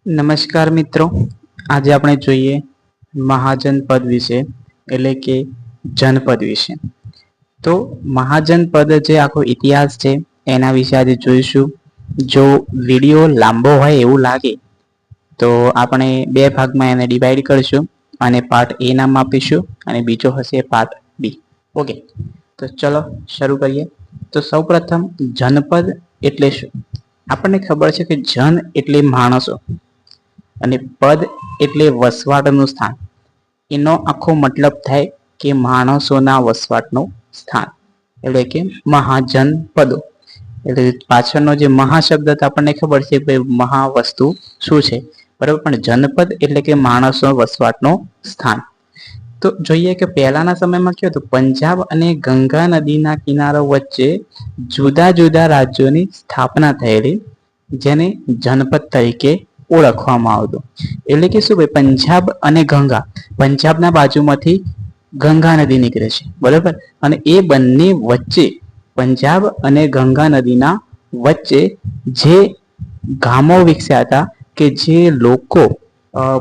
નમસ્કાર મિત્રો, આજે આપણે જોઈએ મહાજનપદ વિશે એટલે કે જનપદ વિશે. તો મહાજનપદ જે આખો ઇતિહાસ છે એના વિશે આજે જોઈશું. જો વિડીયો લાંબો હોય એવું લાગે તો આપણે બે ભાગમાં એને ડિવાઈડ કરીશું અને પાર્ટ એ નામ આપીશું અને બીજો હશે પાર્ટ બી. ઓકે, તો ચલો શરૂ કરીએ. તો સૌપ્રથમ જનપદ એટલે શું? આપણને ખબર છે કે જન એટલે માણસો અને પદ એટલે વસવાટનું સ્થાન. એનો આખો મતલબ થાય કે માણસોના વસવાટનું સ્થાન એટલે કે મહાજનપદો. એટલે પાછળનો જે મહાશબ્દ આપણને ખબર છે કે મહા વસ્તુ શું છે, બરાબર. પણ જનપદ એટલે કે માણસો વસવાટનું સ્થાન. તો જોઈએ કે પહેલાના સમયમાં કેવું હતું, પંજાબ અને ગંગા નદીના કિનારો વચ્ચે જુદા જુદા રાજ્યોની સ્થાપના થયેલી, જેને જનપદ તરીકે ઓળખવામાં આવતું. એટલે કે શું ભાઈ, પંજાબ અને ગંગા, પંજાબના બાજુમાંથી ગંગા નદી નીકળે છે, બરાબર. અને એ બંને વચ્ચે, પંજાબ અને ગંગા નદીના વચ્ચે જે ગામો વિકસ્યા હતા, કે જે લોકો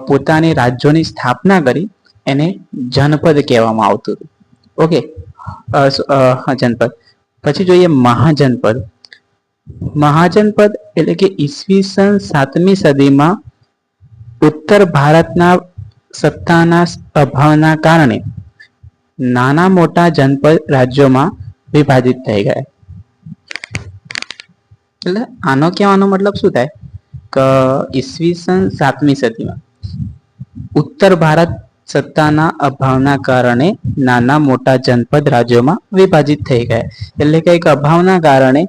પોતાની રાજ્યોની સ્થાપના કરી, એને જનપદ કહેવામાં આવતું હતું. ઓકે, જનપદ. પછી જોઈએ મહાજનપદ. મહાજનપદ એટલે કે ઈસવીસન 7મી સદીમાં ઉત્તર ભારતના સત્તાના અભાવના કારણે નાના મોટા જનપદ રાજ્યોમાં વિભાજિત થઈ ગયા. એટલે આનો કહેવાનો મતલબ શું થાય કે ઈસવીસન 7મી સદીમાં ઉત્તર ભારત સત્તાના અભાવના કારણે નાના મોટા જનપદ રાજ્યોમાં વિભાજિત થઈ ગયા. એટલે કે એક અભાવના કારણે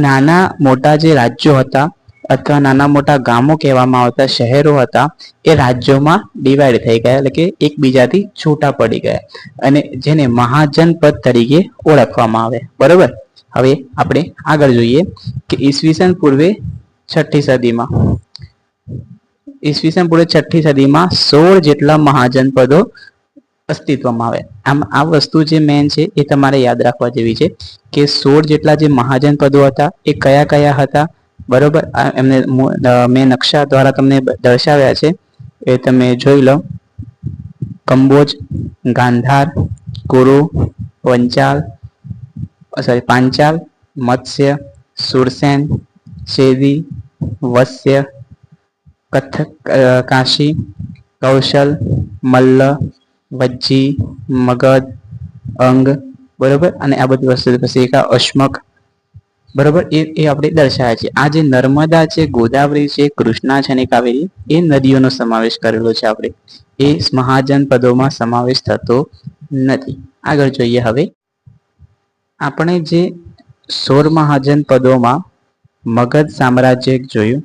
નાના મોટા જે રાજ્યો હતા અથવા નાના મોટા ગામો કહેવામાં આવતા શહેરો હતા, એ રાજ્યોમાં ડિવાઈડ થઈ ગયા, એટલે કે એકબીજાથી છૂટા પડી ગયા અને જેને મહાજનપદ તરીકે ઓળખવામાં આવે, બરોબર. હવે આપણે આગળ જોઈએ કે ઈસવીસન પૂર્વે 6ઠી સદીમાં ઈસવીસન પૂર્વે 6ઠી સદીમાં 16 જેટલા મહાજનપદો અસ્તિત્વમાં આવે. આમ આ વસ્તુ જે મેન છે એ તમારે યાદ રાખવા જેવી છે કે 16 જેટલા જે મહાજનપદો હતા એ કયા કયા હતા, બરોબર. એમને મેં નકશા દ્વારા તમને દર્શાવ્યા છે, એ તમે જોઈ લો. કંબોજ, ગાંધાર, કુરુ, પાંચાલ, મત્સ્ય, સુરસેન, શેદી, વત્સ્ય, કાશી, કૌશલ, મલ્લ, વજ્જી, મગધ, અંગ, બરોબર. અને આ બધી વસ્તુ પછી અશ્મક, બરોબર. એ આપણે દર્શાવ્યા છે. આ જે નર્મદા છે, ગોદાવરી છે, કૃષ્ણા છે અને કાવેરી, એ નદીઓનો સમાવેશ કરેલો છે. આપણે એ મહાજનપદોમાં સમાવેશ થતો નથી. આગળ જોઈએ. હવે આપણે જે 16 મહાજનપદોમાં મગધ સામ્રાજ્ય જોયું,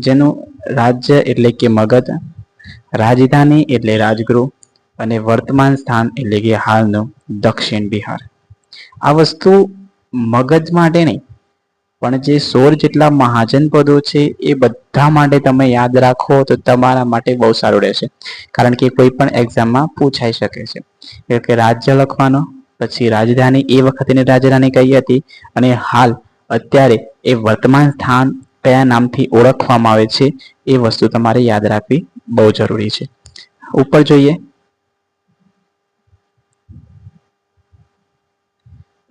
જેનું રાજ્ય એટલે કે મગધ, રાજધાની એટલે રાજગૃહ અને વર્તમાન સ્થાન એટલે કે હાલનું દક્ષિણ બિહાર. આ વસ્તુ મગધ માટે નહીં, પણ જે 16 જેટલા મહાજનપદો છે એ બધા માટે તમે યાદ રાખો તો તમારા માટે બહુ સારું રહેશે. કારણ કે કોઈ પણ એક્ઝામમાં પૂછાઈ શકે છે. એટલે કે રાજ્ય લખવાનો, પછી રાજધાની, એ વખતની રાજધાની કઈ હતી અને હાલ અત્યારે એ વર્તમાન સ્થાન કયા નામથી ઓળખવામાં આવે છે, એ વસ્તુ તમારે યાદ રાખવી બહુ જરૂરી છે. ઉપર જોઈએ.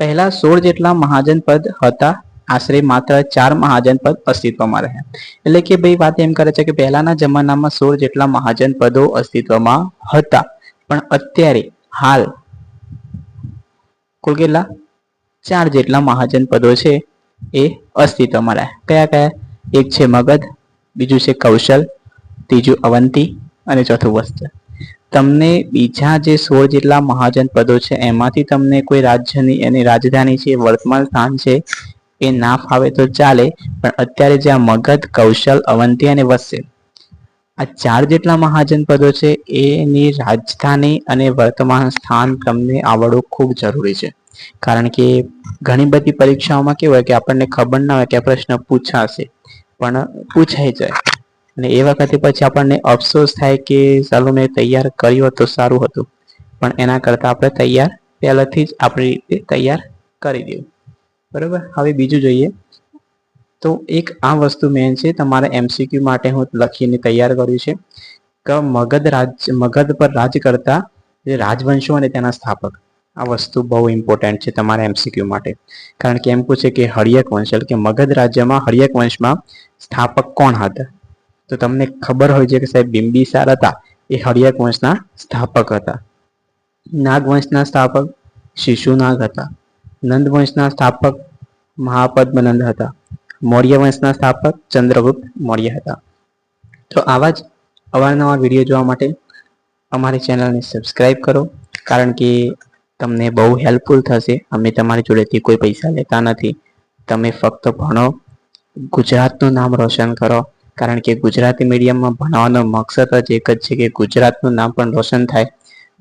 પહેલા 16 જેટલા મહાજનપદ હતા, આશરે માત્ર 4 મહાજનપદ અસ્તિત્વમાં રહ્યા. એટલે કે ભાઈ વાત એમ કરે છે કે પહેલાના જમાનામાં 16 જેટલા મહાજનપદો અસ્તિત્વમાં હતા, પણ અત્યારે હાલ કુલ કેટલા 4 જેટલા મહાજનપદો છે એ અસ્તિત્વમાં રહ્યા. કયા કયા? એક છે મગધ, બીજું છે કૌશલ, ત્રીજું અવંતી અને ચોથું વત્સ. તમને બીજા જે 16 જેટલા મહાજનપદો છે એમાંથી તમને કોઈ રાજ્યની એની રાજધાની છે, વર્તમાન સ્થાન છે, એ ના ફાવે તો ચાલે, પણ અત્યારે જે આ મગધ, કૌશલ, અવંતી અને વત્સ, આ 4 જેટલા મહાજનપદો છે એની રાજધાની અને વર્તમાન સ્થાન તમને આવડવું ખૂબ જરૂરી છે. કારણ કે ઘણી બધી પરીક્ષાઓમાં કેવું હોય કે આપણને ખબર ના હોય કે આ પ્રશ્ન પૂછાશે, પણ પૂછાઈ જાય અને એ વખતે પછી આપણને અફસોસ થાય કે ચાલો મેં તૈયાર કર્યું તો સારું હતું. પણ એના કરતાં આપણે તૈયાર પહેલાથી જ આપણી રીતે તૈયાર કરી દેવું, બરોબર. હવે બીજું જોઈએ તો એક આ વસ્તુ મેન છે, તમારે MCQ માટે હું લખીને તૈયાર કર્યું છે કે મગધ પર રાજ કરતા જે રાજવંશો અને તેના સ્થાપક, આ વસ્તુ બહુ ઇમ્પોર્ટન્ટ છે તમારા MCQ માટે. કારણ કે એમ પૂછે કે હર્યક વંશ એટલે કે મગધ રાજ્યમાં હર્યક વંશમાં સ્થાપક કોણ હતા, તો તમને ખબર હોય છે કે સાહેબ બિંબિસાર હતા એ હર્યક વંશના સ્થાપક હતા. નાગ વંશના સ્થાપક શિશુનાગ હતા. નંદ વંશના સ્થાપક મહાપદ્મનંદ હતા. મૌર્ય વંશના સ્થાપક ચંદ્રગુપ્ત મૌર્ય હતા. તો આવા જ અવારનવાર વિડીયો જોવા માટે અમારી ચેનલને સબસ્ક્રાઈબ કરો, કારણ કે તમને બહુ હેલ્પફુલ થશે. અમે તમારી જોડેથી કોઈ પૈસા લેતા નથી. તમે ફક્ત ભણો, ગુજરાતનું નામ રોશન કરો, કારણ કે ગુજરાતી મીડિયમમાં ભણવાનો મકસદ જ એક જ છે કે ગુજરાતનું નામ પણ રોશન થાય.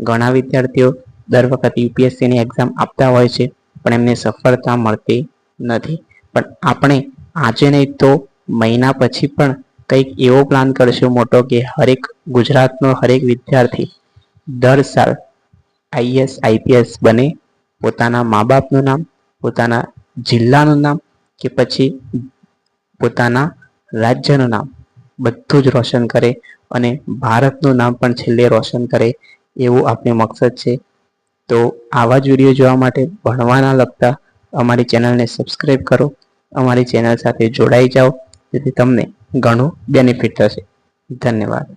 ઘણા વિદ્યાર્થીઓ દર વખત UPSCની એક્ઝામ આપતા હોય છે, પણ એમને સફળતા મળતી નથી. પણ આપણે આજે નહીં તો મહિના પછી પણ કંઈક એવો પ્લાન કરશું મોટો કે ગુજરાતનો હરેક વિદ્યાર્થી દર સાલ IAS IPS બને, પોતાના મા બાપનું નામ, પોતાના જિલ્લાનું નામ કે પછી પોતાના રાજ્યનું નામ બધું જ રોશન કરે અને ભારતનું નામ પણ છેલ્લે રોશન કરે, એવું આપણું મકસદ છે. તો આવા જ વિડીયો જોવા માટે ભણવાના લગતા અમારી ચેનલને સબસ્ક્રાઈબ કરો, અમારી ચેનલ સાથે જોડાઈ જાઓ, જેથી તમને ઘણું બેનિફિટ થશે. ધન્યવાદ.